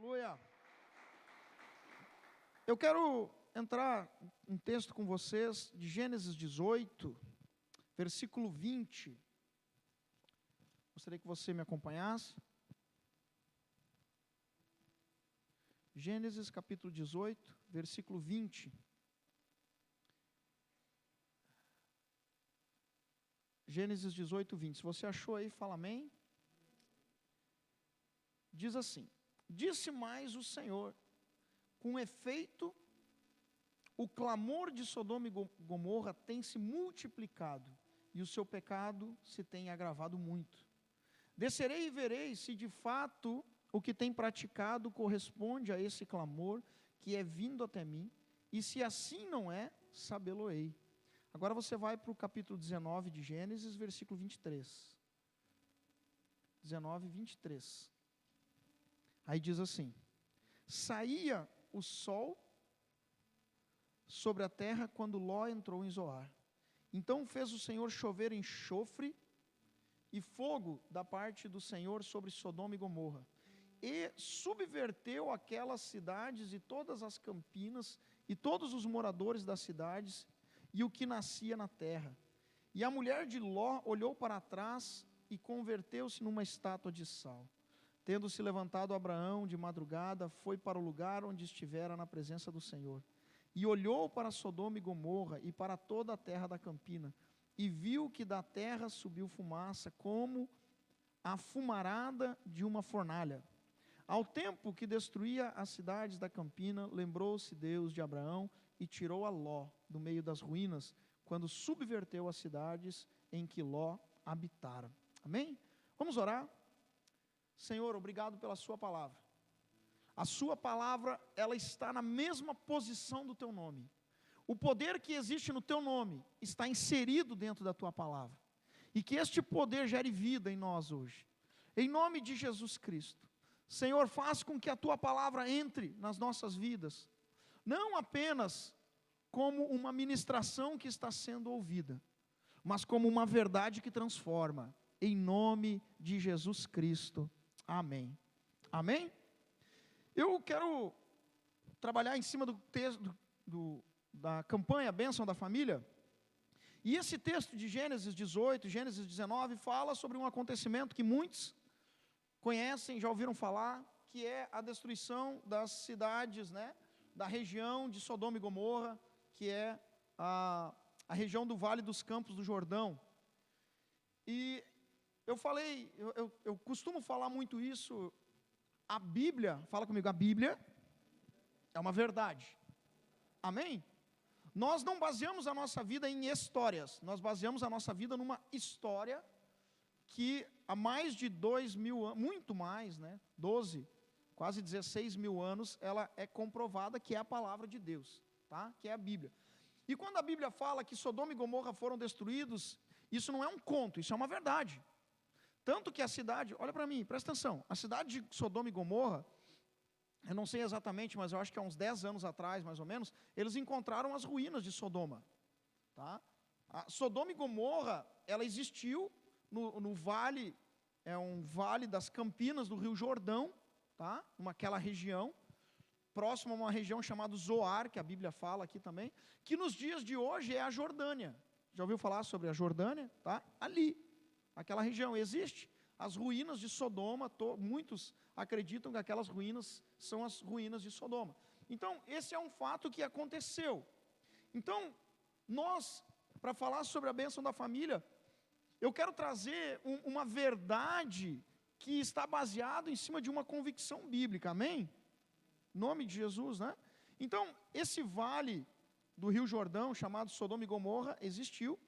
Aleluia. Eu quero entrar um texto com vocês de Gênesis 18, versículo 20. Gostaria que você me acompanhasse. Gênesis capítulo 18, versículo 20. Gênesis 18, 20. Se você achou aí, fala amém. Diz assim: disse mais o Senhor, com efeito, o clamor de Sodoma e Gomorra tem se multiplicado, e o seu pecado se tem agravado muito. Descerei e verei se de fato o que tem praticado corresponde a esse clamor que é vindo até mim, e se assim não é, sabê-lo-ei. Agora você vai para o capítulo 19 de Gênesis, versículo 23. 19, 23. Aí diz assim: saía o sol sobre a terra quando Ló entrou em Zoar. Então fez o Senhor chover enxofre e fogo da parte do Senhor sobre Sodoma e Gomorra, e subverteu aquelas cidades e todas as campinas e todos os moradores das cidades e o que nascia na terra. E a mulher de Ló olhou para trás e converteu-se numa estátua de sal. Tendo-se levantado Abraão de madrugada, foi para o lugar onde estivera na presença do Senhor. E olhou para Sodoma e Gomorra e para toda a terra da campina, e viu que da terra subiu fumaça, como a fumarada de uma fornalha. Ao tempo que destruía as cidades da campina, lembrou-se Deus de Abraão e tirou a Ló do meio das ruínas, quando subverteu as cidades em que Ló habitara. Amém? Vamos orar? Senhor, obrigado pela sua palavra. A sua palavra, ela está na mesma posição do teu nome. O poder que existe no teu nome está inserido dentro da tua palavra. E que este poder gere vida em nós hoje. Em nome de Jesus Cristo. Senhor, faz com que a tua palavra entre nas nossas vidas. Não apenas como uma ministração que está sendo ouvida, mas como uma verdade que transforma. Em nome de Jesus Cristo. Amém. Amém? Eu quero trabalhar em cima do texto da campanha Bênção da Família. E esse texto de Gênesis 18, Gênesis 19, fala sobre um acontecimento que muitos conhecem, já ouviram falar, que é a destruição das cidades, né, da região de Sodoma e Gomorra, que é a região do Vale dos Campos do Jordão. E eu costumo falar muito isso. A Bíblia, fala comigo, a Bíblia é uma verdade. Amém? Nós não baseamos a nossa vida em histórias, nós baseamos a nossa vida numa história que há mais de 2.000 anos, muito mais, né? 12, quase 16 mil anos, ela é comprovada que é a palavra de Deus, tá? Que é a Bíblia. E quando a Bíblia fala que Sodoma e Gomorra foram destruídos, isso não é um conto, isso é uma verdade. Tanto que a cidade, olha para mim, presta atenção, a cidade de Sodoma e Gomorra, eu não sei exatamente, mas eu acho que há uns 10 anos atrás, mais ou menos, eles encontraram as ruínas de Sodoma. Tá? A Sodoma e Gomorra, ela existiu no vale, é um vale das Campinas do Rio Jordão, tá? Naquela região, próximo a uma região chamada Zoar, que a Bíblia fala aqui também, que nos dias de hoje é a Jordânia. Já ouviu falar sobre a Jordânia? Tá? Ali. Aquela região existe, as ruínas de Sodoma, muitos acreditam que aquelas ruínas são as ruínas de Sodoma. Então, esse é um fato que aconteceu. Então, nós, para falar sobre a bênção da família, eu quero trazer uma verdade que está baseada em cima de uma convicção bíblica, amém? Em nome de Jesus, né? Então, esse vale do Rio Jordão, chamado Sodoma e Gomorra, existiu.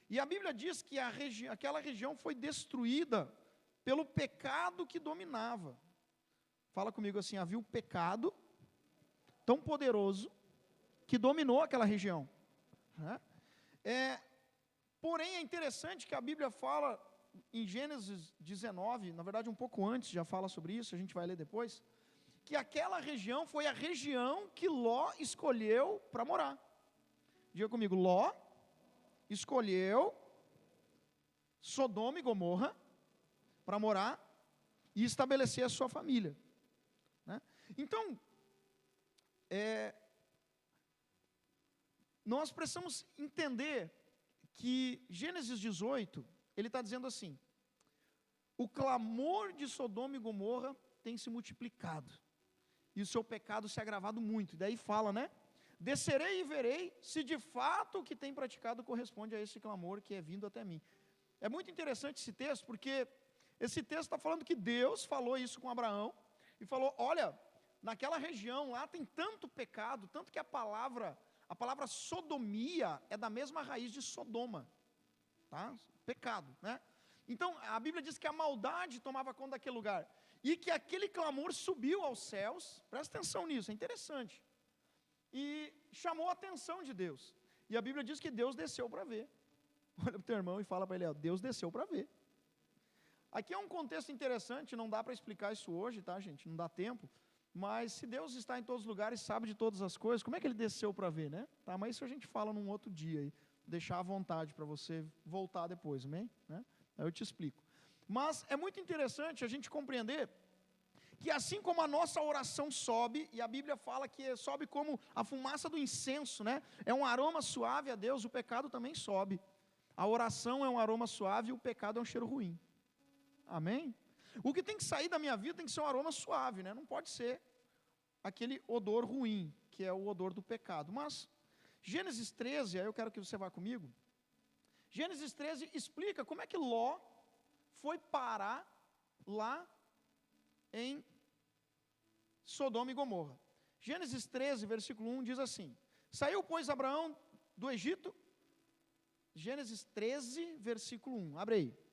E a Bíblia diz que aquela região foi destruída pelo pecado que dominava. Fala comigo assim, havia um pecado tão poderoso que dominou aquela região. Porém, é interessante que a Bíblia fala em Gênesis 19, na verdade um pouco antes já fala sobre isso, a gente vai ler depois, que aquela região foi a região que Ló escolheu para morar. Diga comigo, Ló escolheu Sodoma e Gomorra para morar e estabelecer a sua família. Então, nós precisamos entender que Gênesis 18, ele está dizendo assim: o clamor de Sodoma e Gomorra tem se multiplicado, e o seu pecado se agravado muito. E daí fala, né? Descerei e verei se de fato o que tem praticado corresponde a esse clamor que é vindo até mim. É muito interessante esse texto, porque esse texto está falando que Deus falou isso com Abraão, e falou: olha, naquela região lá tem tanto pecado, tanto que a palavra sodomia é da mesma raiz de Sodoma, tá? Pecado, né? Então a Bíblia diz que a maldade tomava conta daquele lugar, e que aquele clamor subiu aos céus. Presta atenção nisso, é interessante, e chamou a atenção de Deus, e a Bíblia diz que Deus desceu para ver. Olha para o teu irmão e fala para ele: ó, Deus desceu para ver. Aqui é um contexto interessante, não dá para explicar isso hoje, tá, gente? Não dá tempo. Mas se Deus está em todos os lugares, sabe de todas as coisas, como é que Ele desceu para ver, né? Tá, mas isso a gente fala num outro dia aí, deixar à vontade para você voltar depois, amém? Né? Aí eu te explico. Mas é muito interessante a gente compreender que assim como a nossa oração sobe, e a Bíblia fala que sobe como a fumaça do incenso, né? É um aroma suave a Deus, o pecado também sobe. A oração é um aroma suave e o pecado é um cheiro ruim. Amém? O que tem que sair da minha vida tem que ser um aroma suave, né? Não pode ser aquele odor ruim, que é o odor do pecado. Mas Gênesis 13, aí eu quero que você vá comigo. Gênesis 13 explica como é que Ló foi parar lá em Sodoma e Gomorra. Gênesis 13, versículo 1 diz assim: saiu, pois, Abraão do Egito. Gênesis 13, versículo 1, abre aí.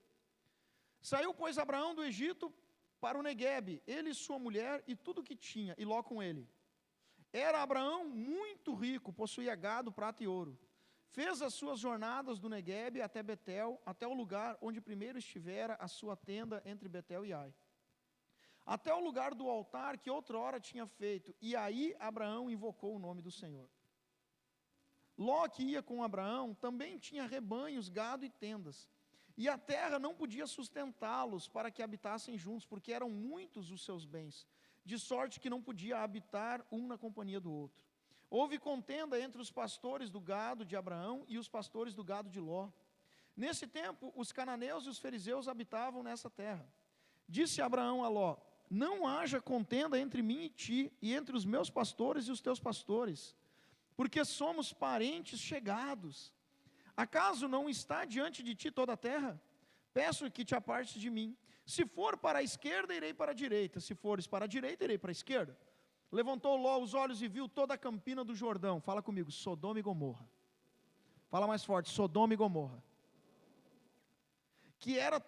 Saiu, pois, Abraão do Egito para o Neguebe, ele e sua mulher e tudo o que tinha, e Ló com ele. Era Abraão muito rico, possuía gado, prata e ouro. Fez as suas jornadas do Neguebe até Betel, até o lugar onde primeiro estivera a sua tenda entre Betel e Ai, até o lugar do altar que outrora tinha feito, e aí Abraão invocou o nome do Senhor. Ló, que ia com Abraão, também tinha rebanhos, gado e tendas, e a terra não podia sustentá-los para que habitassem juntos, porque eram muitos os seus bens, de sorte que não podia habitar um na companhia do outro. Houve contenda entre os pastores do gado de Abraão e os pastores do gado de Ló. Nesse tempo, os cananeus e os fariseus habitavam nessa terra. Disse Abraão a Ló: não haja contenda entre mim e ti, e entre os meus pastores e os teus pastores, porque somos parentes chegados. Acaso não está diante de ti toda a terra? Peço que te apartes de mim. Se for para a esquerda, irei para a direita. Se fores para a direita, irei para a esquerda. Levantou Ló os olhos e viu toda a campina do Jordão. Fala comigo: Sodoma e Gomorra. Fala mais forte: Sodoma e Gomorra. Que era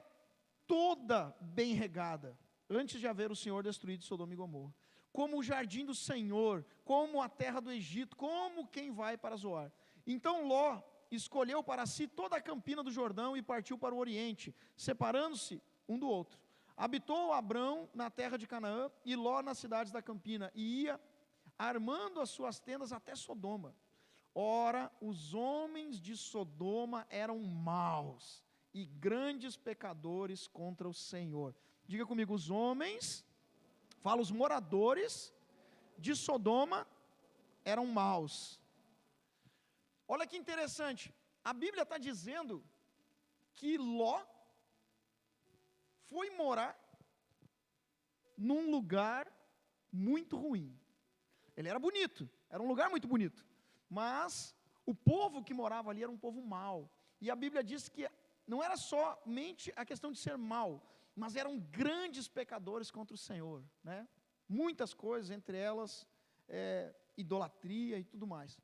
toda bem regada, antes de haver o Senhor destruído Sodoma e Gomorra. Como o jardim do Senhor, como a terra do Egito, como quem vai para Zoar. Então Ló escolheu para si toda a campina do Jordão e partiu para o oriente, separando-se um do outro. Habitou Abrão na terra de Canaã e Ló nas cidades da campina, e ia armando as suas tendas até Sodoma. Ora, os homens de Sodoma eram maus e grandes pecadores contra o Senhor. Diga comigo: os homens, fala, os moradores de Sodoma eram maus. Olha que interessante, a Bíblia está dizendo que Ló foi morar num lugar muito ruim. Ele era bonito, era um lugar muito bonito, mas o povo que morava ali era um povo mau. E a Bíblia diz que não era somente a questão de ser mau, mas eram grandes pecadores contra o Senhor, né? Muitas coisas, entre elas idolatria e tudo mais.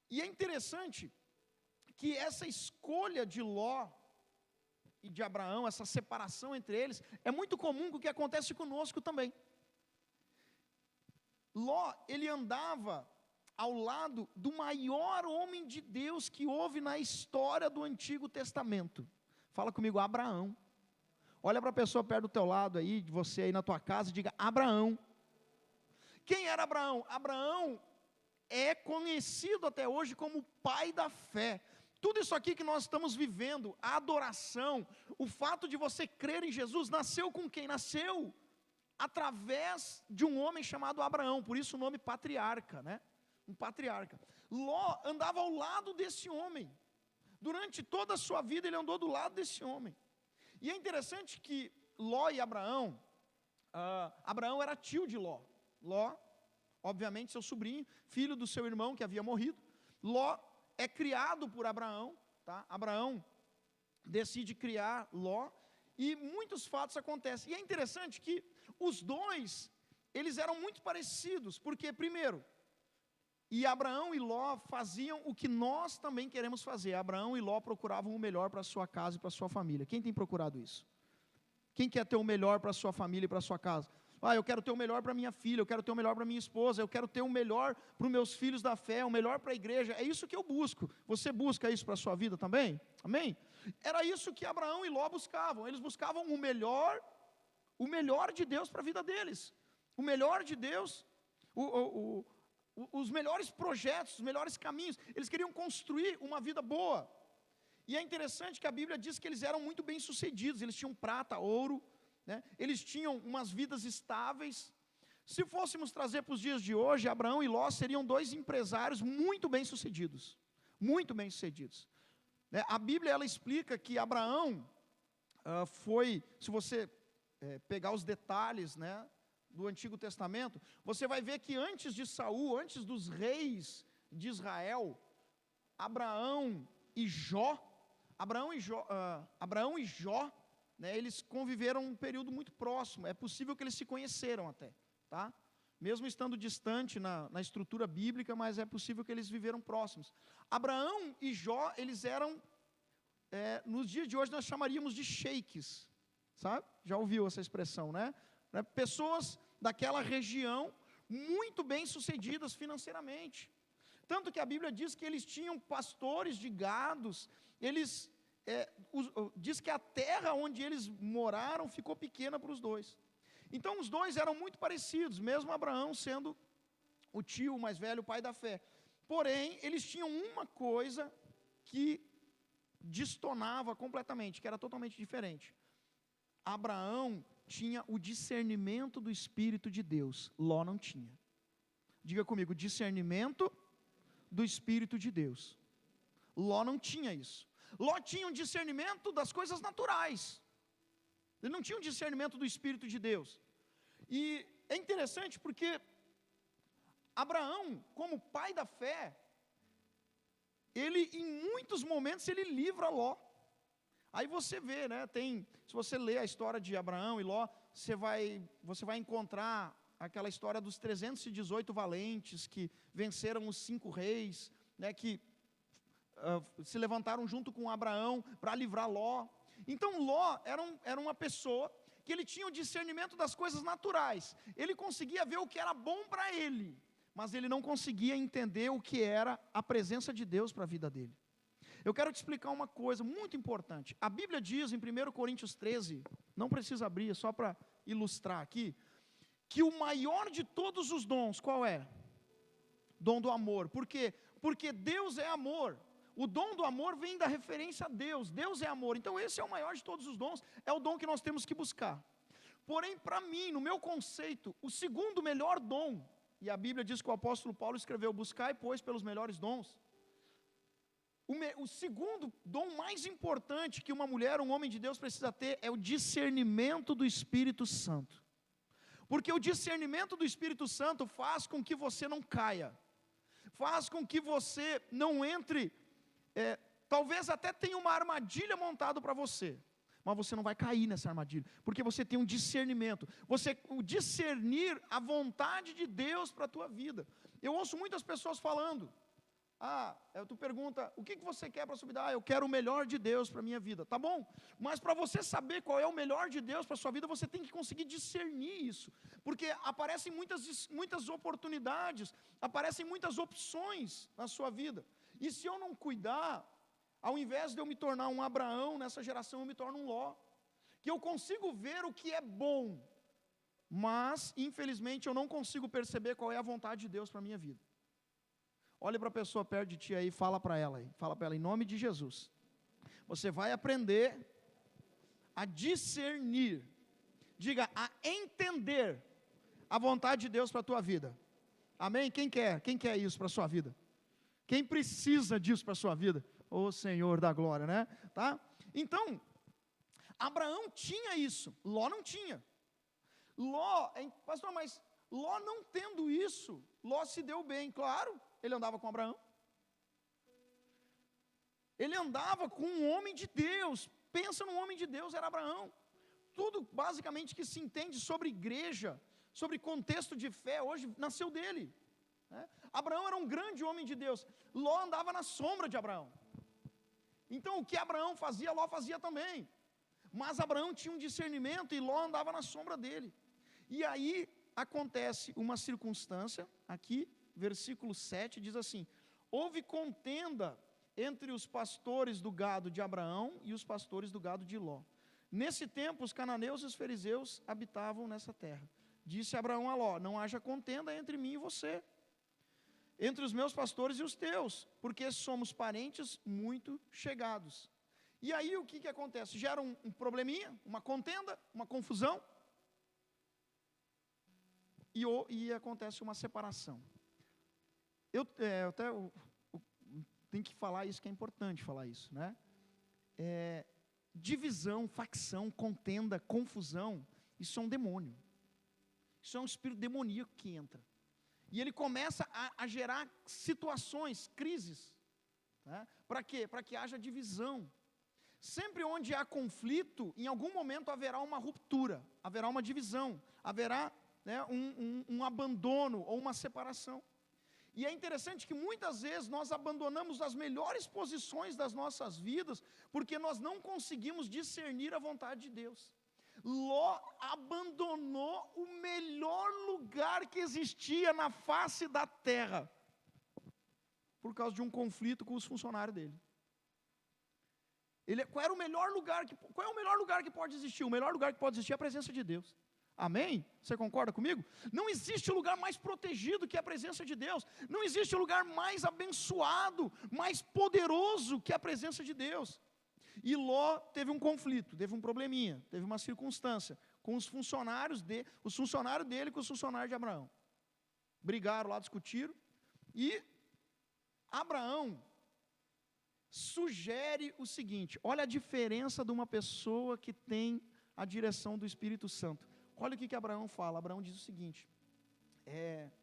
E é interessante que essa escolha de Ló e de Abraão, essa separação entre eles, é muito comum com o que acontece conosco também. Ló, ele andava ao lado do maior homem de Deus que houve na história do Antigo Testamento. Fala comigo: Abraão. Olha para a pessoa perto do teu lado aí, de você aí na tua casa, e diga: Abraão. Quem era Abraão? Abraão é conhecido até hoje como o pai da fé. Tudo isso aqui que nós estamos vivendo, a adoração, o fato de você crer em Jesus, nasceu com quem? Nasceu através de um homem chamado Abraão, por isso o nome patriarca, né? Um patriarca. Ló andava ao lado desse homem. Durante toda a sua vida ele andou do lado desse homem. E é interessante que Ló e Abraão, Abraão era tio de Ló. Ló, obviamente, seu sobrinho, filho do seu irmão que havia morrido. Ló é criado por Abraão, tá? Abraão decide criar Ló, e muitos fatos acontecem. E é interessante que os dois, eles eram muito parecidos, porque primeiro, e Abraão e Ló faziam o que nós também queremos fazer. Abraão e Ló procuravam o melhor para a sua casa e para a sua família. Quem tem procurado isso? Quem quer ter o melhor para a sua família e para a sua casa? Eu quero ter o melhor para minha filha, eu quero ter o melhor para minha esposa, eu quero ter o melhor para os meus filhos da fé, o melhor para a igreja. É isso que eu busco. Você busca isso para a sua vida também? Amém? Era isso que Abraão e Ló buscavam. Eles buscavam o melhor de Deus para a vida deles. O melhor de Deus, os melhores projetos, os melhores caminhos. Eles queriam construir uma vida boa. E é interessante que a Bíblia diz que eles eram muito bem sucedidos. Eles tinham prata, ouro, né? Eles tinham umas vidas estáveis. Se fôssemos trazer para os dias de hoje, Abraão e Ló seriam dois empresários muito bem sucedidos. Muito bem sucedidos. A Bíblia ela explica que Abraão foi, se você pegar os detalhes, né, do Antigo Testamento, você vai ver que antes de Saul, antes dos reis de Israel, Abraão e Jó, né, eles conviveram um período muito próximo. É possível que eles se conheceram até, tá? Mesmo estando distante na estrutura bíblica, mas é possível que eles viveram próximos. Abraão e Jó, eles eram, nos dias de hoje nós chamaríamos de sheiks, sabe? Já ouviu essa expressão, né? Pessoas daquela região muito bem sucedidas financeiramente. Tanto que a Bíblia diz que eles tinham pastores de gados, diz que a terra onde eles moraram ficou pequena para os dois. Então os dois eram muito parecidos, mesmo Abraão sendo o tio mais velho, o pai da fé. Porém, eles tinham uma coisa que destonava completamente, que era totalmente diferente. Abraão tinha o discernimento do Espírito de Deus, Ló não tinha. Diga comigo, discernimento do Espírito de Deus. Ló não tinha isso. Ló tinha um discernimento das coisas naturais. Ele não tinha um discernimento do Espírito de Deus. E é interessante porque Abraão, como pai da fé, ele em muitos momentos ele livra Ló. Aí você vê, né, se você ler a história de Abraão e Ló, você vai encontrar aquela história dos 318 valentes que venceram os 5 reis, né, que se levantaram junto com Abraão para livrar Ló. Então Ló era uma pessoa que ele tinha o discernimento das coisas naturais. Ele conseguia ver o que era bom para ele, mas ele não conseguia entender o que era a presença de Deus para a vida dele. Eu quero te explicar uma coisa muito importante. A Bíblia diz em 1 Coríntios 13, não precisa abrir, é só para ilustrar aqui, que o maior de todos os dons, qual é? Dom do amor. Por quê? Porque Deus é amor. O dom do amor vem da referência a Deus. Deus é amor. Então esse é o maior de todos os dons. É o dom que nós temos que buscar. Porém, para mim, no meu conceito, o segundo melhor dom, e a Bíblia diz que o apóstolo Paulo escreveu, buscai, pois, pelos melhores dons. O segundo dom mais importante que uma mulher, um homem de Deus precisa ter é o discernimento do Espírito Santo. Porque o discernimento do Espírito Santo faz com que você não caia, faz com que você não entre, talvez até tenha uma armadilha montada para você, mas você não vai cair nessa armadilha, porque você tem um discernimento, o discernir a vontade de Deus para a tua vida. Eu ouço muitas pessoas falando, tu pergunta, o que você quer para a sua vida? Eu quero o melhor de Deus para a minha vida. Tá bom, mas para você saber qual é o melhor de Deus para a sua vida, você tem que conseguir discernir isso, porque aparecem muitas oportunidades, aparecem muitas opções na sua vida, e se eu não cuidar, ao invés de eu me tornar um Abraão nessa geração, eu me torno um Ló, que eu consigo ver o que é bom, mas infelizmente eu não consigo perceber qual é a vontade de Deus para a minha vida. Olha para a pessoa perto de ti aí, fala para ela em nome de Jesus, você vai aprender a discernir Diga, a entender a vontade de Deus para a tua vida. Amém? Quem quer isso para a sua vida? Quem precisa disso para a sua vida? Ô Senhor da glória, né? Tá? Então, Abraão tinha isso, Ló não tinha. Pastor, mas Ló não tendo isso, Ló se deu bem, claro, ele andava com Abraão. Ele andava com um homem de Deus. Pensa num homem de Deus, era Abraão. Tudo basicamente que se entende sobre igreja, sobre contexto de fé, hoje nasceu dele, né? Abraão era um grande homem de Deus. Ló andava na sombra de Abraão. Então o que Abraão fazia, Ló fazia também. Mas Abraão tinha um discernimento e Ló andava na sombra dele. E aí acontece uma circunstância, aqui, versículo 7, diz assim: houve contenda entre os pastores do gado de Abraão e os pastores do gado de Ló. Nesse tempo, os cananeus e os fariseus habitavam nessa terra. Disse Abraão a Ló: não haja contenda entre mim e você, entre os meus pastores e os teus, porque somos parentes muito chegados. E aí o que acontece? Gera um probleminha, uma contenda, uma confusão, e acontece uma separação. Eu tenho que falar isso, que é importante falar isso, né? Divisão, facção, contenda, confusão, isso é um demônio. Isso é um espírito demoníaco que entra. E ele começa a gerar situações, crises, né? Para quê? Para que haja divisão. Sempre onde há conflito, em algum momento haverá uma ruptura, haverá uma divisão, haverá, né, um abandono ou uma separação. E é interessante que muitas vezes nós abandonamos as melhores posições das nossas vidas, porque nós não conseguimos discernir a vontade de Deus. Ló abandonou o melhor lugar que existia na face da terra, por causa de um conflito com os funcionários dele. Qual é o melhor lugar que pode existir? O melhor lugar que pode existir é a presença de Deus. Amém? Você concorda comigo? Não existe lugar mais protegido que a presença de Deus. Não existe lugar mais abençoado, mais poderoso que a presença de Deus. E Ló teve um conflito, teve um probleminha, teve uma circunstância com os funcionários dele com os funcionários de Abraão. Brigaram lá, discutiram, e Abraão sugere o seguinte: olha a diferença de uma pessoa que tem a direção do Espírito Santo. Olha o que Abraão fala. Abraão diz o seguinte,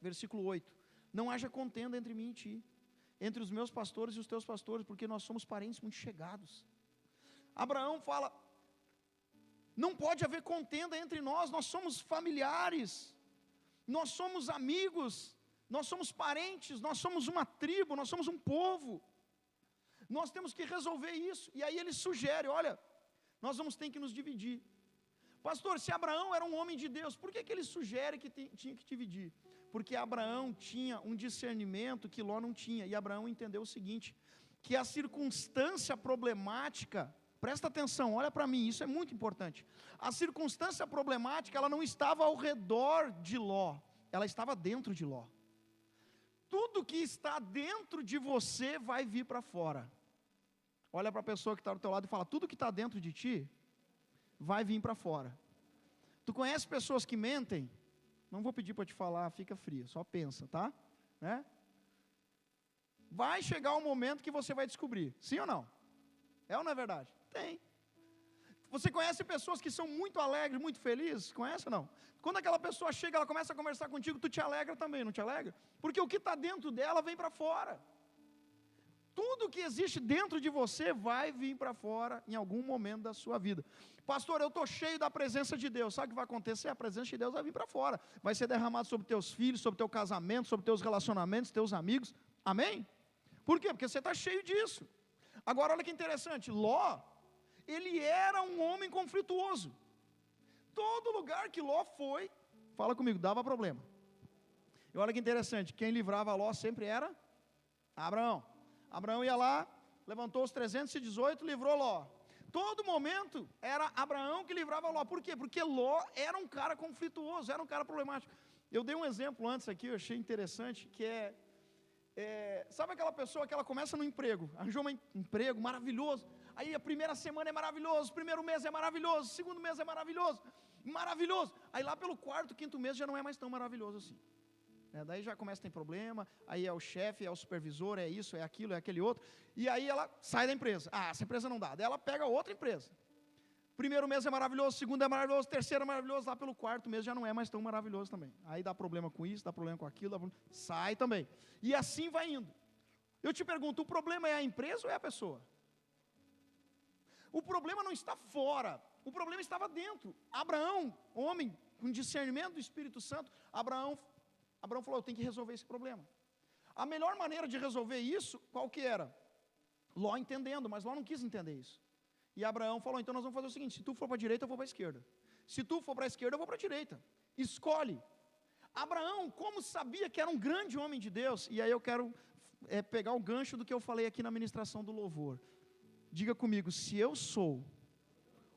versículo 8: não haja contenda entre mim e ti, entre os meus pastores e os teus pastores, porque nós somos parentes muito chegados. Abraão fala: não pode haver contenda entre nós, nós somos familiares, nós somos amigos, nós somos parentes, nós somos uma tribo, nós somos um povo, nós temos que resolver isso. E aí ele sugere: olha, nós vamos ter que nos dividir. Pastor, se Abraão era um homem de Deus, por que ele sugere que tinha que dividir? Porque Abraão tinha um discernimento que Ló não tinha, e Abraão entendeu o seguinte, que a circunstância problemática, presta atenção, olha para mim, isso é muito importante, a circunstância problemática, ela não estava ao redor de Ló, ela estava dentro de Ló. Tudo que está dentro de você vai vir para fora. Olha para a pessoa que está do teu lado e fala: tudo que está dentro de ti vai vir para fora. Tu conhece pessoas que mentem? Não vou pedir para te falar, fica fria, só pensa, tá? Né? Vai chegar um momento que você vai descobrir, sim ou não? É ou não é verdade? Tem. Você conhece pessoas que são muito alegres, muito felizes? Conhece ou não? Quando aquela pessoa chega, ela começa a conversar contigo, tu te alegra também, não te alegra? Porque o que está dentro dela vem para fora. Tudo que existe dentro de você vai vir para fora em algum momento da sua vida. Pastor, eu estou cheio da presença de Deus. Sabe o que vai acontecer? A presença de Deus vai vir para fora. Vai ser derramado sobre teus filhos, sobre teu casamento, sobre teus relacionamentos, teus amigos. Amém? Por quê? Porque você está cheio disso. Agora, olha que interessante. Ló, ele era um homem conflituoso. Todo lugar que Ló foi, fala comigo, dava problema. E olha que interessante. Quem livrava Ló sempre era Abraão. Abraão ia lá, levantou os 318, livrou Ló. Todo momento era Abraão que livrava Ló. Por quê? Porque Ló era um cara conflituoso, era um cara problemático. Eu dei um exemplo antes aqui, eu achei interessante, que sabe aquela pessoa que ela começa no emprego, arranjou um emprego maravilhoso, aí a primeira semana é maravilhoso, o primeiro mês é maravilhoso, o segundo mês é maravilhoso, maravilhoso. Aí lá pelo quarto, quinto mês já não é mais tão maravilhoso assim. Daí já começa a ter problema, aí é o chefe, é o supervisor, é isso, é aquilo, é aquele outro, e aí ela sai da empresa. Essa empresa não dá, daí ela pega outra empresa. Primeiro mês é maravilhoso, segundo é maravilhoso, terceiro é maravilhoso, lá pelo quarto mês já não é mais tão maravilhoso também. Aí dá problema com isso, dá problema com aquilo, sai também. E assim vai indo. Eu te pergunto, o problema é a empresa ou é a pessoa? O problema não está fora, o problema estava dentro. Abraão, homem com discernimento do Espírito Santo, Abraão falou, eu tenho que resolver esse problema. A melhor maneira de resolver isso, qual que era? Ló entendendo, mas Ló não quis entender isso. E Abraão falou, então nós vamos fazer o seguinte, se tu for para a direita, eu vou para a esquerda. Se tu for para a esquerda, eu vou para a direita. Escolhe. Abraão, como sabia que era um grande homem de Deus, e aí eu quero pegar o gancho do que eu falei aqui na ministração do louvor. Diga comigo, se eu sou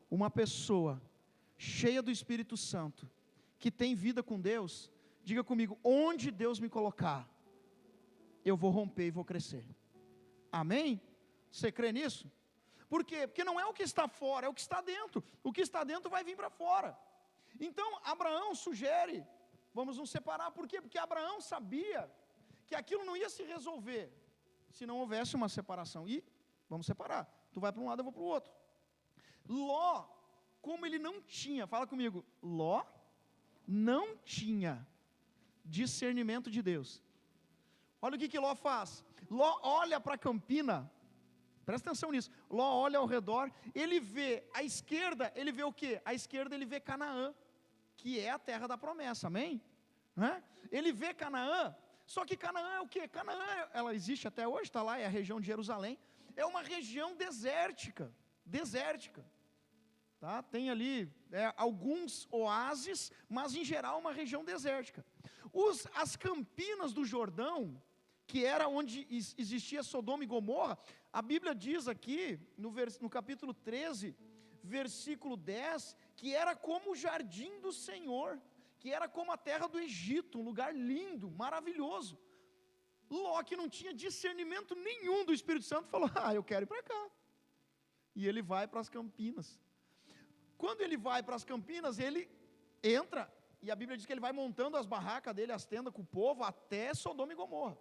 uma pessoa cheia do Espírito Santo, que tem vida com Deus, diga comigo, onde Deus me colocar, eu vou romper e vou crescer. Amém? Você crê nisso? Por quê? Porque não é o que está fora, é o que está dentro. O que está dentro vai vir para fora. Então, Abraão sugere, vamos nos separar. Por quê? Porque Abraão sabia que aquilo não ia se resolver se não houvesse uma separação. E vamos separar. Tu vai para um lado, eu vou para o outro. Ló, como ele não tinha, fala comigo, Ló não tinha discernimento de Deus. Olha o que Ló faz. Ló olha para a campina. Presta atenção nisso. Ló olha ao redor, ele vê à esquerda, ele vê o quê? À esquerda ele vê Canaã, que é a terra da promessa, amém? Ele vê Canaã, só que Canaã é o quê? Canaã, ela existe até hoje, está lá, é a região de Jerusalém, é uma região desértica, tá? Tem ali alguns oásis, mas em geral uma região desértica. As campinas do Jordão, que era onde existia Sodoma e Gomorra, a Bíblia diz aqui, no capítulo 13, versículo 10, que era como o jardim do Senhor, que era como a terra do Egito, um lugar lindo, maravilhoso. Ló, que não tinha discernimento nenhum do Espírito Santo, falou, eu quero ir para cá. E ele vai para as campinas. Quando ele vai para as campinas, ele entra, e a Bíblia diz que ele vai montando as barracas dele, as tendas com o povo, até Sodoma e Gomorra.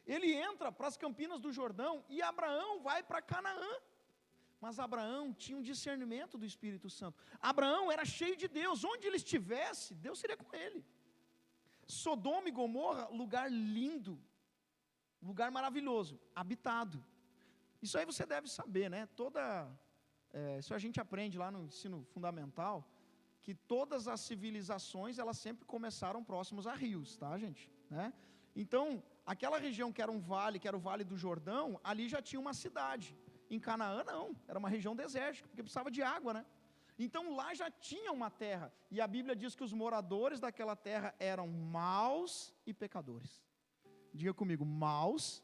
Ele entra para as campinas do Jordão e Abraão vai para Canaã. Mas Abraão tinha um discernimento do Espírito Santo. Abraão era cheio de Deus. Onde ele estivesse, Deus seria com ele. Sodoma e Gomorra, lugar lindo, lugar maravilhoso, habitado. Isso aí você deve saber, né? Isso a gente aprende lá no ensino fundamental, que todas as civilizações, elas sempre começaram próximos a rios, tá, gente? Então, aquela região que era um vale, que era o Vale do Jordão, ali já tinha uma cidade. Em Canaã não, era uma região desértica, porque precisava de água, né? Então lá já tinha uma terra, e a Bíblia diz que os moradores daquela terra eram maus e pecadores. Diga comigo, maus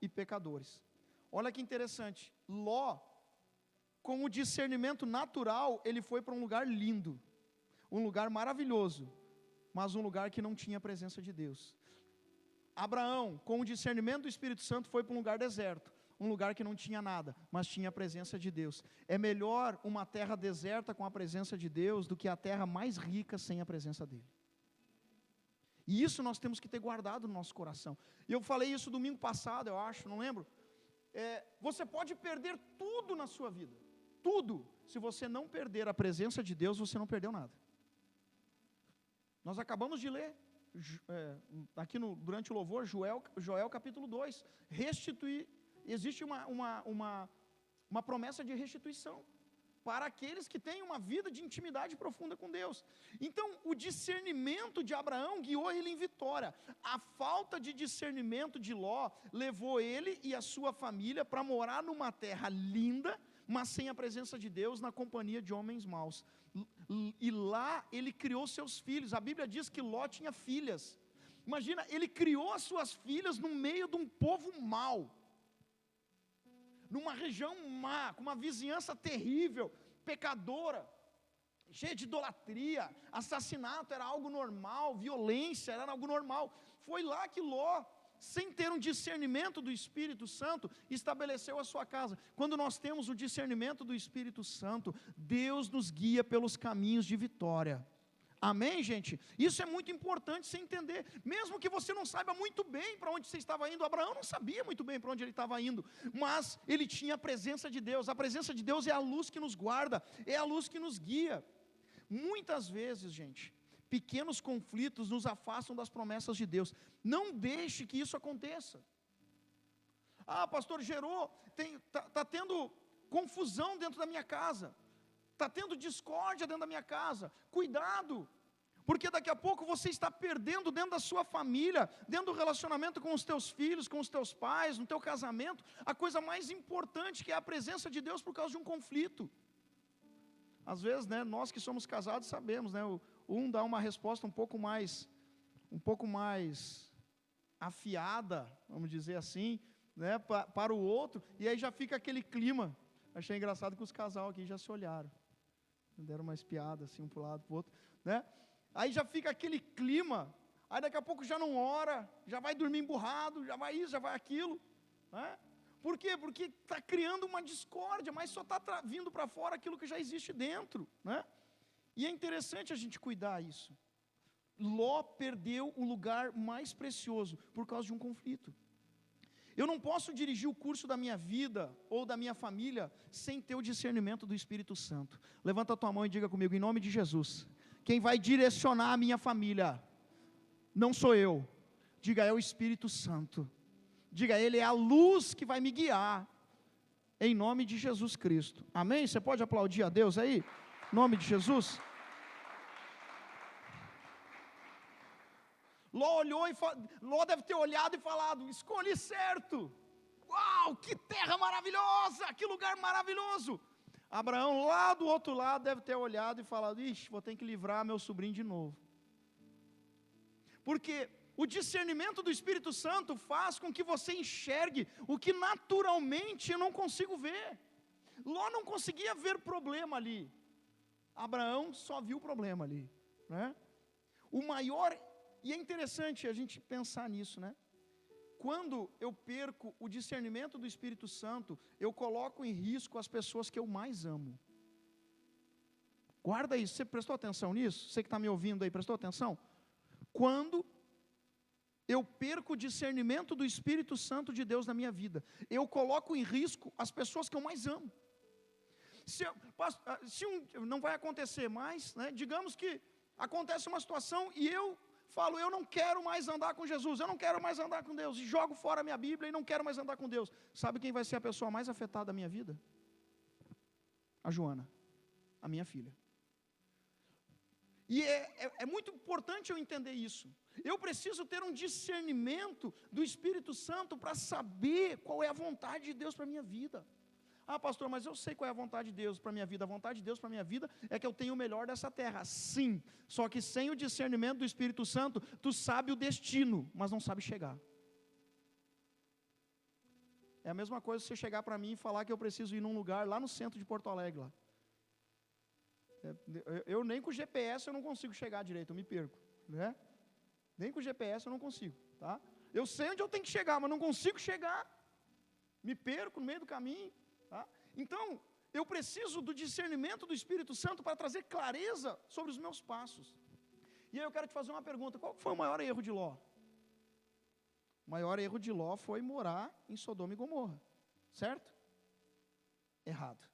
e pecadores. Olha que interessante, Ló, com o discernimento natural, ele foi para um lugar lindo, um lugar maravilhoso, mas um lugar que não tinha a presença de Deus. Abraão, com o discernimento do Espírito Santo, foi para um lugar deserto, um lugar que não tinha nada, mas tinha a presença de Deus. É melhor uma terra deserta com a presença de Deus do que a terra mais rica sem a presença dEle. E isso nós temos que ter guardado no nosso coração. E eu falei isso domingo passado, eu acho, não lembro. Você pode perder tudo na sua vida, tudo. Se você não perder a presença de Deus, você não perdeu nada. Nós acabamos de ler aqui durante o louvor, Joel capítulo 2, existe uma promessa de restituição, para aqueles que têm uma vida de intimidade profunda com Deus. Então, o discernimento de Abraão guiou ele em vitória, a falta de discernimento de Ló, levou ele e a sua família para morar numa terra linda, mas sem a presença de Deus, na companhia de homens maus. E lá ele criou seus filhos. A Bíblia diz que Ló tinha filhas. Imagina, ele criou as suas filhas no meio de um povo mau, numa região má, com uma vizinhança terrível, pecadora, cheia de idolatria, assassinato era algo normal, violência era algo normal. Foi lá que Ló sem ter um discernimento do Espírito Santo, estabeleceu a sua casa. Quando nós temos o discernimento do Espírito Santo, Deus nos guia pelos caminhos de vitória. Amém, gente? Isso é muito importante você entender. Mesmo que você não saiba muito bem para onde você estava indo, Abraão não sabia muito bem para onde ele estava indo, mas ele tinha a presença de Deus. A presença de Deus é a luz que nos guarda, é a luz que nos guia. Muitas vezes, gente, pequenos conflitos nos afastam das promessas de Deus. Não deixe que isso aconteça. Ah, pastor, está tendo confusão dentro da minha casa. Está tendo discórdia dentro da minha casa. Cuidado, porque daqui a pouco você está perdendo dentro da sua família, dentro do relacionamento com os teus filhos, com os teus pais, no teu casamento, a coisa mais importante, que é a presença de Deus, por causa de um conflito. Às vezes, né, nós que somos casados sabemos, né, um dá uma resposta um pouco mais afiada, vamos dizer assim, né, para o outro, e aí já fica aquele clima. Achei engraçado que os casal aqui já se olharam, deram uma espiada assim, um para o lado, para o outro, né? Aí já fica aquele clima, aí daqui a pouco já não ora, já vai dormir emburrado, já vai isso, já vai aquilo, né? Por quê? Porque está criando uma discórdia, mas só está vindo para fora aquilo que já existe dentro, né? E é interessante a gente cuidar isso. Ló perdeu o lugar mais precioso por causa de um conflito. Eu não posso dirigir o curso da minha vida ou da minha família sem ter o discernimento do Espírito Santo. Levanta a tua mão e diga comigo, em nome de Jesus: quem vai direcionar a minha família não sou eu. Diga, é o Espírito Santo. Diga, Ele é a luz que vai me guiar, em nome de Jesus Cristo. Amém? Você pode aplaudir a Deus aí? Em nome de Jesus. Ló deve ter olhado e falado, escolhi certo. Uau, que terra maravilhosa, que lugar maravilhoso. Abraão lá do outro lado deve ter olhado e falado, ixi, vou ter que livrar meu sobrinho de novo. Porque o discernimento do Espírito Santo faz com que você enxergue o que naturalmente eu não consigo ver. Ló não conseguia ver problema ali. Abraão só viu problema ali, né? E é interessante a gente pensar nisso, né? Quando eu perco o discernimento do Espírito Santo, eu coloco em risco as pessoas que eu mais amo. Guarda isso, você prestou atenção nisso? Você que está me ouvindo aí, prestou atenção? Quando eu perco o discernimento do Espírito Santo de Deus na minha vida, eu coloco em risco as pessoas que eu mais amo. Não vai acontecer mais, né? Digamos que acontece uma situação e eu falo, eu não quero mais andar com Jesus, eu não quero mais andar com Deus, e jogo fora a minha Bíblia e não quero mais andar com Deus. Sabe quem vai ser a pessoa mais afetada da minha vida? A Joana, a minha filha. E é muito importante eu entender isso. Eu preciso ter um discernimento do Espírito Santo para saber qual é a vontade de Deus para a minha vida. Ah, pastor, mas eu sei qual é a vontade de Deus para a minha vida. A vontade de Deus para a minha vida é que eu tenha o melhor dessa terra. Sim, só que sem o discernimento do Espírito Santo, tu sabe o destino, mas não sabe chegar. É a mesma coisa você chegar para mim e falar que eu preciso ir num lugar lá no centro de Porto Alegre. Lá. Eu nem com o GPS eu não consigo chegar direito, eu me perco. Né? Nem com o GPS eu não consigo. Tá? Eu sei onde eu tenho que chegar, mas não consigo chegar. Me perco no meio do caminho. Tá? Então, eu preciso do discernimento do Espírito Santo para trazer clareza sobre os meus passos. E aí eu quero te fazer uma pergunta, qual foi o maior erro de Ló? O maior erro de Ló foi morar em Sodoma e Gomorra, certo? Errado.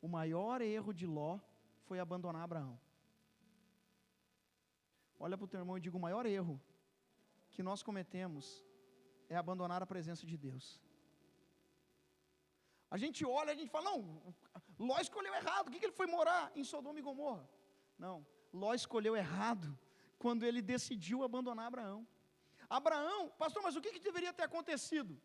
O maior erro de Ló foi abandonar Abraão. Olha para o teu irmão e diga, o maior erro que nós cometemos é abandonar a presença de Deus. A gente olha, a gente fala, não, Ló escolheu errado, o que ele foi morar em Sodoma e Gomorra? Não, Ló escolheu errado quando ele decidiu abandonar Abraão. Abraão, pastor, mas o que deveria ter acontecido?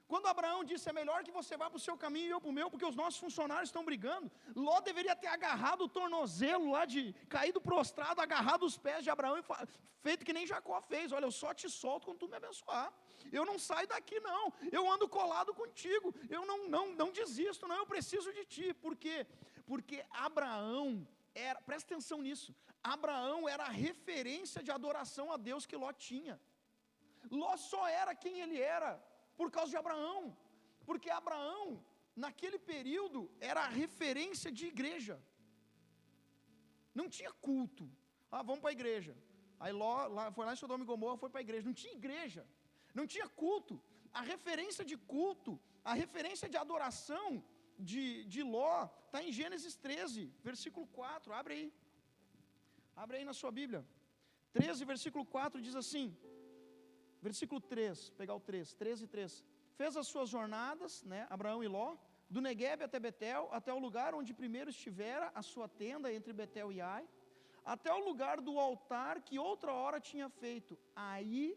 Quando Abraão disse, é melhor que você vá para o seu caminho e eu para o meu, porque os nossos funcionários estão brigando, Ló deveria ter agarrado o tornozelo lá, caído prostrado, agarrado os pés de Abraão e feito que nem Jacó fez, olha, eu só te solto quando tu me abençoar, eu não saio daqui não, eu ando colado contigo, eu não desisto não, eu preciso de ti. Por quê? Porque Abraão presta atenção nisso, Abraão era a referência de adoração a Deus que Ló tinha. Ló só era quem ele era por causa de Abraão, porque Abraão, naquele período, era a referência de igreja. Não tinha culto. Vamos para a igreja. Aí Ló foi lá em Sodoma e Gomorra, foi para a igreja. Não tinha igreja, não tinha culto. A referência de culto, a referência de adoração de Ló está em Gênesis 13, versículo 4. Abre aí na sua Bíblia. 13, versículo 4 diz assim, versículo 3, pegar o 13 e 3. Fez as suas jornadas, né, Abraão e Ló, do Neguebe até Betel, até o lugar onde primeiro estivera a sua tenda entre Betel e Ai, até o lugar do altar que outra hora tinha feito. Aí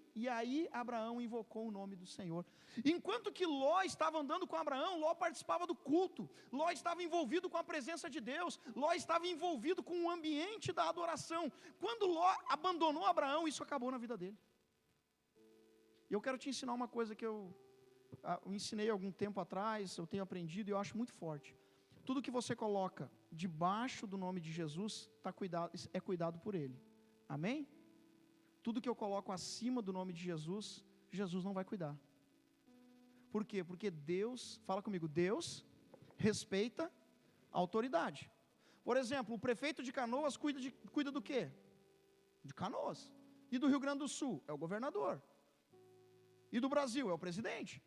Abraão invocou o nome do Senhor. Enquanto que Ló estava andando com Abraão, Ló participava do culto, Ló estava envolvido com a presença de Deus, Ló estava envolvido com o ambiente da adoração. Quando Ló abandonou Abraão, isso acabou na vida dele. E eu quero te ensinar uma coisa que eu ensinei algum tempo atrás, eu tenho aprendido e eu acho muito forte. Tudo que você coloca debaixo do nome de Jesus, é cuidado por Ele. Amém? Tudo que eu coloco acima do nome de Jesus, Jesus não vai cuidar. Por quê? Porque Deus, fala comigo, Deus respeita a autoridade. Por exemplo, o prefeito de Canoas cuida do quê? De Canoas. E do Rio Grande do Sul? É o governador. E do Brasil? É o presidente.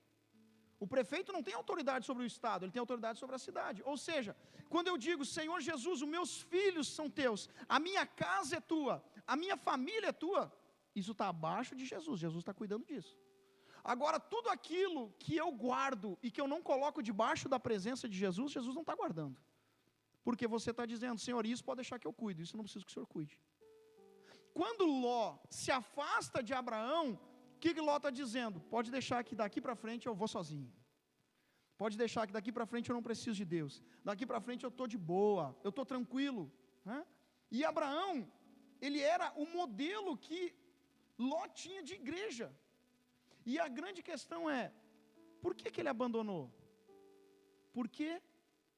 O prefeito não tem autoridade sobre o estado, ele tem autoridade sobre a cidade. Ou seja, quando eu digo, Senhor Jesus, os meus filhos são teus, a minha casa é tua, a minha família é tua, isso está abaixo de Jesus, Jesus está cuidando disso. Agora, tudo aquilo que eu guardo e que eu não coloco debaixo da presença de Jesus, Jesus não está guardando. Porque você está dizendo, Senhor, isso pode deixar que eu cuido, isso eu não preciso que o Senhor cuide. Quando Ló se afasta de Abraão, o que Ló está dizendo? Pode deixar que daqui para frente eu vou sozinho. Pode deixar que daqui para frente eu não preciso de Deus. Daqui para frente eu estou de boa, eu estou tranquilo. E Abraão, ele era o modelo que Ló tinha de igreja. E a grande questão é, por que ele abandonou? Por que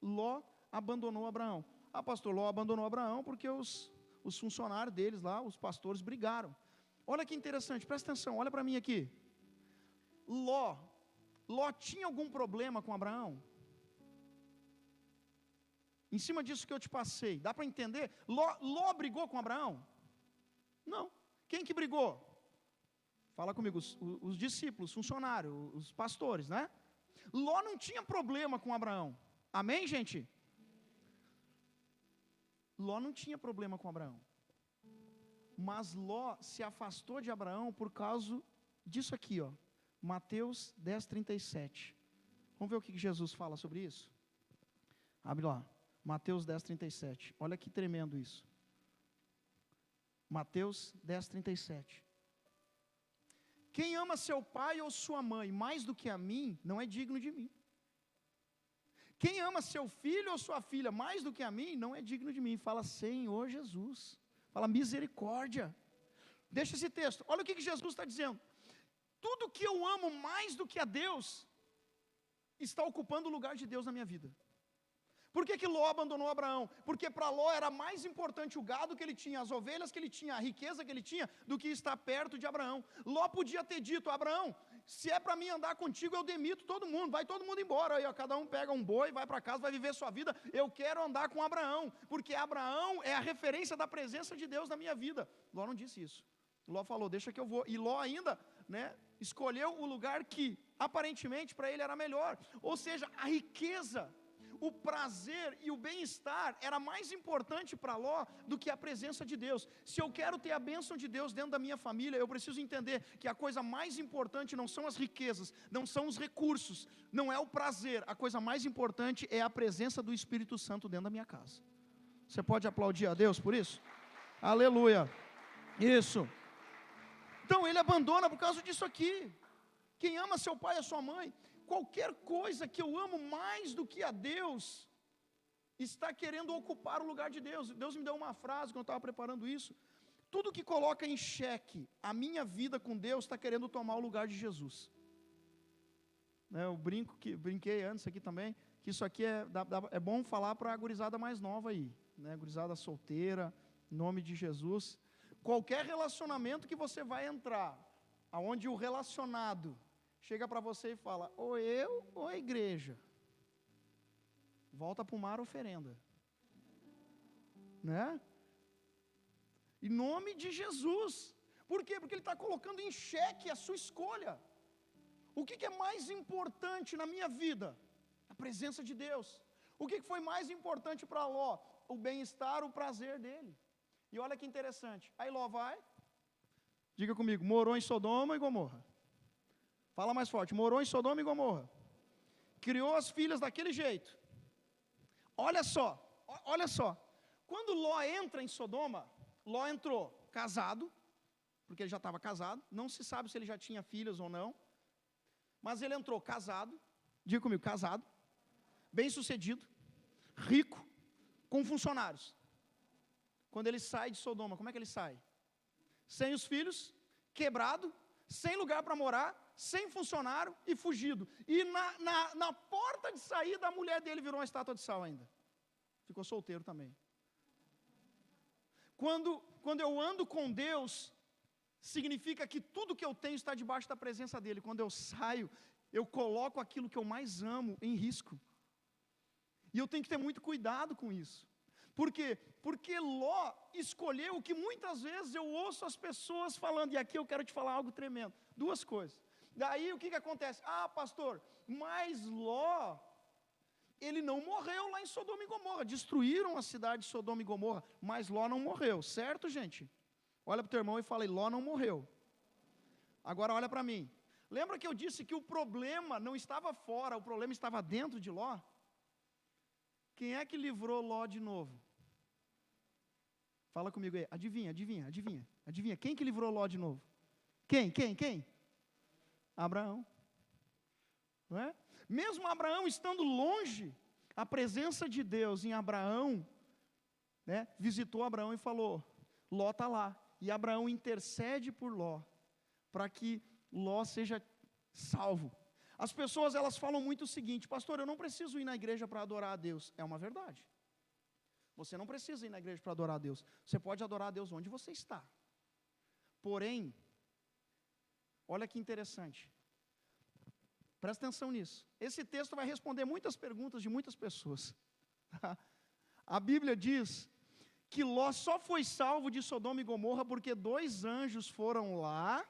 Ló abandonou Abraão? Pastor, Ló abandonou Abraão porque os funcionários deles lá, os pastores, brigaram. Olha que interessante, presta atenção, olha para mim aqui. Ló tinha algum problema com Abraão? Em cima disso que eu te passei, dá para entender? Ló brigou com Abraão? Não. Quem que brigou? Fala comigo, os discípulos, funcionários, os pastores, né? Ló não tinha problema com Abraão. Amém, gente? Ló não tinha problema com Abraão. Mas Ló se afastou de Abraão por causa disso aqui, ó. Mateus 10:37. Vamos ver o que Jesus fala sobre isso? Abre lá, Mateus 10:37. Olha que tremendo isso. Mateus 10:37. Quem ama seu pai ou sua mãe mais do que a mim, não é digno de mim. Quem ama seu filho ou sua filha mais do que a mim, não é digno de mim. Fala, Senhor Jesus. Fala, misericórdia. Deixa esse texto, olha o que Jesus está dizendo. Tudo que eu amo mais do que a Deus, está ocupando o lugar de Deus na minha vida. Por que Ló abandonou Abraão? Porque para Ló era mais importante o gado que ele tinha, as ovelhas que ele tinha, a riqueza que ele tinha, do que estar perto de Abraão. Ló podia ter dito, Abraão, se é para mim andar contigo, eu demito todo mundo, vai todo mundo embora, aí, ó, cada um pega um boi, vai para casa, vai viver sua vida, eu quero andar com Abraão, porque Abraão é a referência da presença de Deus na minha vida. Ló não disse isso. Ló falou, deixa que eu vou. E Ló ainda, escolheu o lugar que aparentemente para ele era melhor. Ou seja, a riqueza, o prazer e o bem-estar era mais importante para Ló do que a presença de Deus. Se eu quero ter a bênção de Deus dentro da minha família, eu preciso entender que a coisa mais importante não são as riquezas, não são os recursos, não é o prazer. A coisa mais importante é a presença do Espírito Santo dentro da minha casa. Você pode aplaudir a Deus por isso? Aleluia. Isso. Então ele abandona por causa disso aqui. Quem ama seu pai e a sua mãe, qualquer coisa que eu amo mais do que a Deus, está querendo ocupar o lugar de Deus. Deus me deu uma frase quando eu estava preparando isso. Tudo que coloca em xeque a minha vida com Deus, está querendo tomar o lugar de Jesus. Eu brinquei antes aqui também, que isso aqui é bom falar para a gurizada mais nova aí, gurizada solteira, em nome de Jesus. Qualquer relacionamento que você vai entrar, aonde o relacionado chega para você e fala, ou eu ou a igreja, volta para o mar oferenda, né? Em nome de Jesus. Por quê? Porque ele está colocando em xeque a sua escolha. O que é mais importante na minha vida? A presença de Deus. O que foi mais importante para Ló? O bem-estar, o prazer dele. E olha que interessante, aí Ló vai, diga comigo, morou em Sodoma e Gomorra. Fala mais forte, morou em Sodoma e Gomorra. Criou as filhas daquele jeito. Olha só, quando Ló entra em Sodoma, Ló entrou casado, porque ele já estava casado, não se sabe se ele já tinha filhos ou não, mas ele entrou casado, diga comigo, casado, bem sucedido, rico, com funcionários. Quando ele sai de Sodoma, como é que ele sai? Sem os filhos, quebrado, sem lugar para morar, sem funcionário e fugido. E na porta de saída, a mulher dele virou uma estátua de sal ainda. Ficou solteiro também. Quando eu ando com Deus, significa que tudo que eu tenho está debaixo da presença dEle. Quando eu saio, eu coloco aquilo que eu mais amo em risco. E eu tenho que ter muito cuidado com isso. Por quê? Porque Ló escolheu o que muitas vezes eu ouço as pessoas falando, e aqui eu quero te falar algo tremendo. Duas coisas. Daí o que acontece? Ah, pastor, mas Ló, ele não morreu lá em Sodoma e Gomorra. Destruíram a cidade de Sodoma e Gomorra, mas Ló não morreu, certo, gente? Olha para o teu irmão e fala, Ló não morreu. Agora olha para mim. Lembra que eu disse que o problema não estava fora, o problema estava dentro de Ló? Quem é que livrou Ló de novo? Fala comigo aí, adivinha. Quem que livrou Ló de novo? Quem? Abraão. Não é? Mesmo Abraão estando longe, a presença de Deus em Abraão, né, visitou Abraão e falou, Ló está lá. E Abraão intercede por Ló, para que Ló seja salvo. As pessoas, elas falam muito o seguinte, pastor, eu não preciso ir na igreja para adorar a Deus. É uma verdade. Você não precisa ir na igreja para adorar a Deus. Você pode adorar a Deus onde você está. Porém, olha que interessante. Presta atenção nisso. Esse texto vai responder muitas perguntas de muitas pessoas. A Bíblia diz que Ló só foi salvo de Sodoma e Gomorra porque 2 anjos foram lá.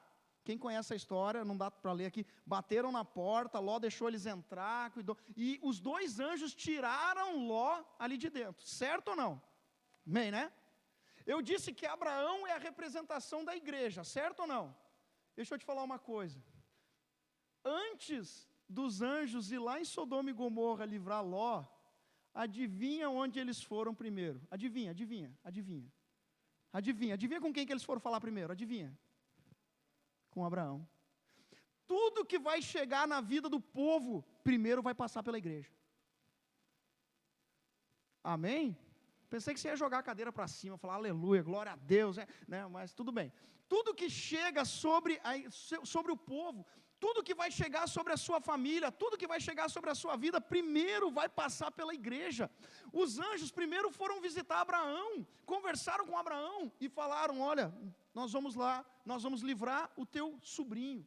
Quem conhece a história, não dá para ler aqui, bateram na porta, Ló deixou eles entrar, cuidou, e os 2 anjos tiraram Ló ali de dentro, certo ou não? Amém, né? Eu disse que Abraão é a representação da igreja, certo ou não? Deixa eu te falar uma coisa, antes dos anjos ir lá em Sodoma e Gomorra livrar Ló, adivinha onde eles foram primeiro? Adivinha com quem que eles foram falar primeiro? Adivinha? Com Abraão. Tudo que vai chegar na vida do povo, primeiro vai passar pela igreja. Amém? Pensei que você ia jogar a cadeira para cima, falar aleluia, glória a Deus, né? Mas tudo bem. Tudo que chega sobre o povo, tudo que vai chegar sobre a sua família, tudo que vai chegar sobre a sua vida, primeiro vai passar pela igreja. Os anjos primeiro foram visitar Abraão, conversaram com Abraão e falaram, olha, nós vamos lá, nós vamos livrar o teu sobrinho.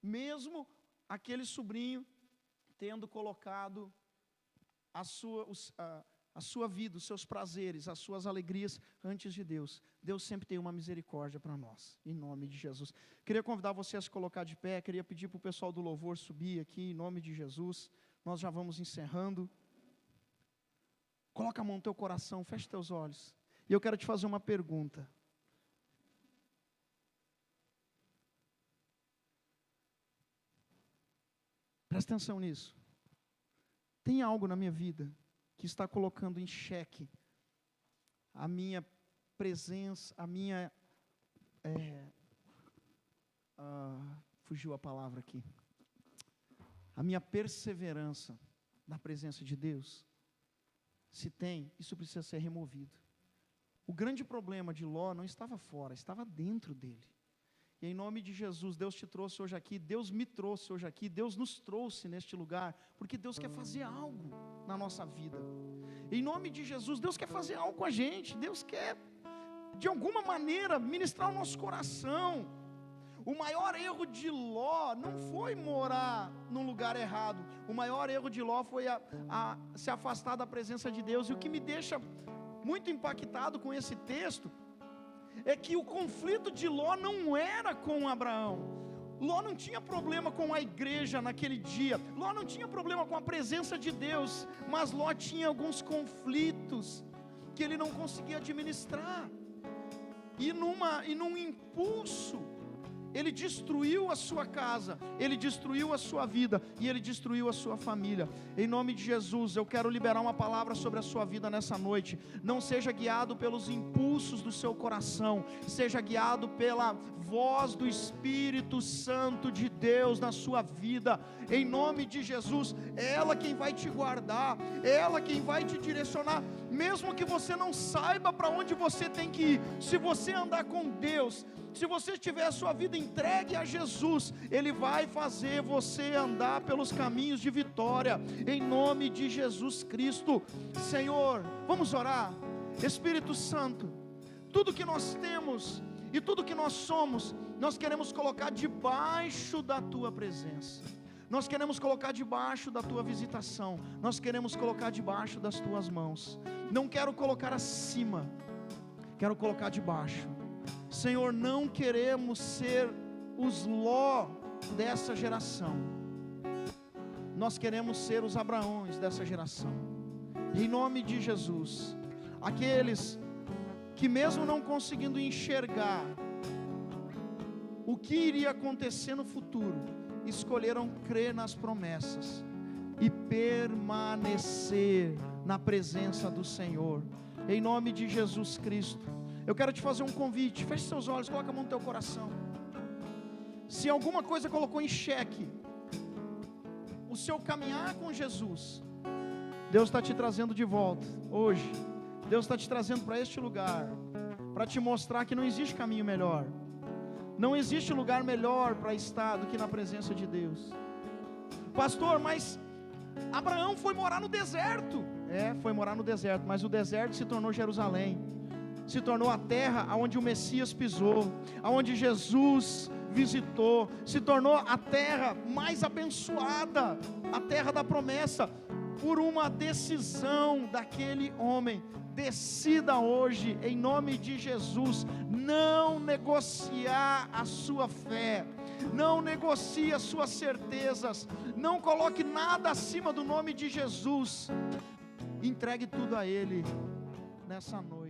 Mesmo aquele sobrinho tendo colocado a sua vida, os seus prazeres, as suas alegrias antes de Deus. Deus sempre tem uma misericórdia para nós, em nome de Jesus. Queria convidar você a se colocar de pé, queria pedir para o pessoal do louvor subir aqui, em nome de Jesus. Nós já vamos encerrando. Coloca a mão no teu coração, feche teus olhos. E eu quero te fazer uma pergunta. Presta atenção nisso. Tem algo na minha vida que está colocando em xeque a minha presença, a minha... fugiu a palavra aqui. A minha perseverança na presença de Deus. Se tem, isso precisa ser removido. O grande problema de Ló não estava fora, estava dentro dele. E em nome de Jesus, Deus te trouxe hoje aqui, Deus me trouxe hoje aqui, Deus nos trouxe neste lugar, porque Deus quer fazer algo na nossa vida. Em nome de Jesus, Deus quer fazer algo com a gente, Deus quer, de alguma maneira, ministrar o nosso coração. O maior erro de Ló não foi morar num lugar errado. O maior erro de Ló foi se afastar da presença de Deus. E o que me deixa muito impactado com esse texto é que o conflito de Ló não era com Abraão. Ló não tinha problema com a igreja naquele dia. Ló não tinha problema com a presença de Deus. Mas Ló tinha alguns conflitos que ele não conseguia administrar. E num impulso, ele destruiu a sua casa, ele destruiu a sua vida e ele destruiu a sua família. Em nome de Jesus, eu quero liberar uma palavra sobre a sua vida nessa noite. Não seja guiado pelos impulsos do seu coração, seja guiado pela voz do Espírito Santo de Deus na sua vida. Em nome de Jesus, é ela quem vai te guardar, é ela quem vai te direcionar, mesmo que você não saiba para onde você tem que ir. Se você andar com Deus, se você tiver a sua vida entregue a Jesus, Ele vai fazer você andar pelos caminhos de vitória, em nome de Jesus Cristo. Senhor, vamos orar. Espírito Santo, tudo que nós temos e tudo que nós somos, nós queremos colocar debaixo da Tua presença. Nós queremos colocar debaixo da Tua visitação. Nós queremos colocar debaixo das Tuas mãos. Não quero colocar acima, quero colocar debaixo. Senhor, não queremos ser os Ló dessa geração. Nós queremos ser os Abraões dessa geração. Em nome de Jesus. Aqueles que mesmo não conseguindo enxergar o que iria acontecer no futuro, escolheram crer nas promessas e permanecer na presença do Senhor. Em nome de Jesus Cristo. Eu quero te fazer um convite. Feche seus olhos, coloca a mão no teu coração. Se alguma coisa colocou em xeque o seu caminhar com Jesus, Deus está te trazendo de volta hoje. Deus está te trazendo para este lugar, para te mostrar que não existe caminho melhor. Não existe lugar melhor para estar do que na presença de Deus. Pastor, mas Abraão foi morar no deserto. Foi morar no deserto, mas o deserto se tornou Jerusalém. Se tornou a terra onde o Messias pisou, onde Jesus visitou, se tornou a terra mais abençoada, a terra da promessa, por uma decisão daquele homem. Decida hoje, em nome de Jesus, não negociar a sua fé, não negocie as suas certezas, não coloque nada acima do nome de Jesus, entregue tudo a Ele nessa noite.